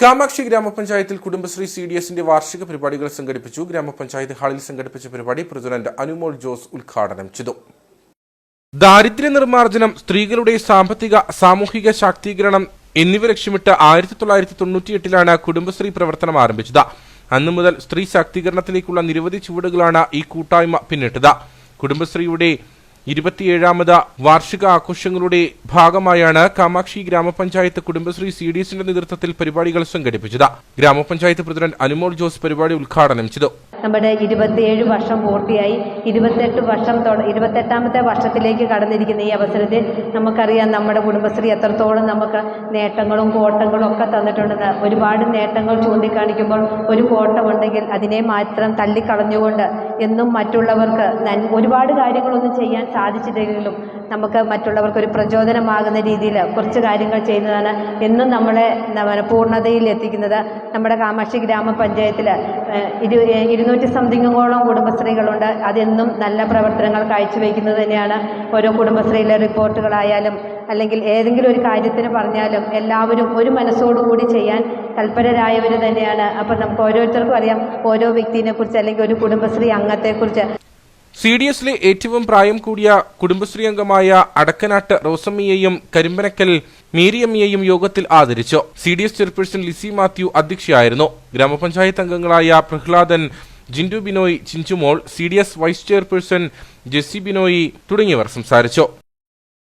കാമാക്ഷി ഗ്രാമപഞ്ചായത്തിൽ കുടുംബശ്രീ CDSന്റെ വാർഷിക പരിപാടികൾ സംഘടിപ്പിച്ചു. ഗ്രാമപഞ്ചായത്ത് ഹാളിൽ സംഘടിപ്പിച്ച പരിപാടി പ്രസിഡന്റ് അനുമോൾ ജോസ് ഉദ്ഘാടനം ചെയ്തു. ദാരിദ്ര്യ നിർമ്മാർജ്ജനം, സ്ത്രീകളുടെ സാമ്പത്തിക സാമൂഹിക ശാക്തീകരണം എന്നിവ ലക്ഷ്യമിട്ട് 1998 കുടുംബശ്രീ പ്രവർത്തനം ആരംഭിച്ചത്. അന്നു മുതൽ സ്ത്രീ ശാക്തീകരണത്തിലേക്കുള്ള നിരവധി ചുവടുകളാണ് ഈ കൂട്ടായ്മ പിന്നിട്ടത്. കുടുംബശ്രീയുടെ 27ാമത് വാർഷിക ആഘോഷങ്ങളുടെ ഭാഗമായാണ് കാമാക്ഷി ഗ്രാമപഞ്ചായത്ത് കുടുംബശ്രീ CDSന്റെ നേതൃത്വത്തിൽ പരിപാടികൾ സംഘടിപ്പിച്ചത്. ഗ്രാമപഞ്ചായത്ത് പ്രസിഡന്റ് അനുമോൾ ജോസ് പരിപാടി ഉദ്ഘാടനം ചെയ്തു. നമ്മുടെ 27 വർഷം പൂർത്തിയായി 28ാമത്തെ വർഷത്തിലേക്ക് കടന്നിരിക്കുന്ന ഈ അവസരത്തിൽ നമുക്കറിയാം നമ്മുടെ കുടുംബശ്രീ എത്രത്തോളം നമുക്ക് നേട്ടങ്ങളും കോട്ടങ്ങളും ഒക്കെ തന്നിട്ടുണ്ടെന്ന്. ഒരുപാട് നേട്ടങ്ങൾ ചൂണ്ടിക്കാണിക്കുമ്പോൾ ഒരു കോട്ടമുണ്ടെങ്കിൽ അതിനെ മാത്രം തള്ളിക്കളഞ്ഞുകൊണ്ട് എന്നും മറ്റുള്ളവർക്ക് ഒരുപാട് കാര്യങ്ങളൊന്നും ചെയ്യാൻ സാധിച്ചില്ലെങ്കിലും നമുക്ക് മറ്റുള്ളവർക്ക് ഒരു പ്രചോദനമാകുന്ന രീതിയിൽ കുറച്ച് കാര്യങ്ങൾ ചെയ്യുന്നതാണ് എന്നും നമ്മളെ പൂർണ്ണതയിൽ എത്തിക്കുന്നത്. നമ്മുടെ കാമാക്ഷി ഗ്രാമപഞ്ചായത്തിൽ 200 സംതിങ്ങോളം കുടുംബശ്രീകളുണ്ട്. അതെന്നും നല്ല പ്രവർത്തനങ്ങൾ കാഴ്ചവെക്കുന്നത് തന്നെയാണ്. ഓരോ കുടുംബശ്രീയിലെ റിപ്പോർട്ടുകളായാലും അല്ലെങ്കിൽ ഏതെങ്കിലും ഒരു കാര്യത്തിന് പറഞ്ഞാലും എല്ലാവരും ഒരു മനസ്സോടുകൂടി ചെയ്യാൻ തൽപരരായവർ തന്നെയാണ്. അപ്പം നമുക്ക് ഓരോരുത്തർക്കും അറിയാം ഓരോ വ്യക്തിയെ കുറിച്ച് അല്ലെങ്കിൽ ഒരു കുടുംബശ്രീ അംഗത്തെക്കുറിച്ച്. CDSലെ ഏറ്റവും പ്രായം കൂടിയ കുടുംബശ്രീ അംഗമായ അടക്കനാട്ട് റോസമ്മയെയും കരിമ്പനക്കൽ മേരിയമ്മയെയും യോഗത്തിൽ ആദരിച്ചു. CDS ചെയർപേഴ്സൺ ലിസി മാത്യു അധ്യക്ഷയായിരുന്നു. ഗ്രാമപഞ്ചായത്ത് അംഗങ്ങളായ Prahladan, Jindu Binoy, Chinchumol, CDS vice chairperson Jessy Binoy തുടങ്ങിയവർ സംസാരിച്ചു.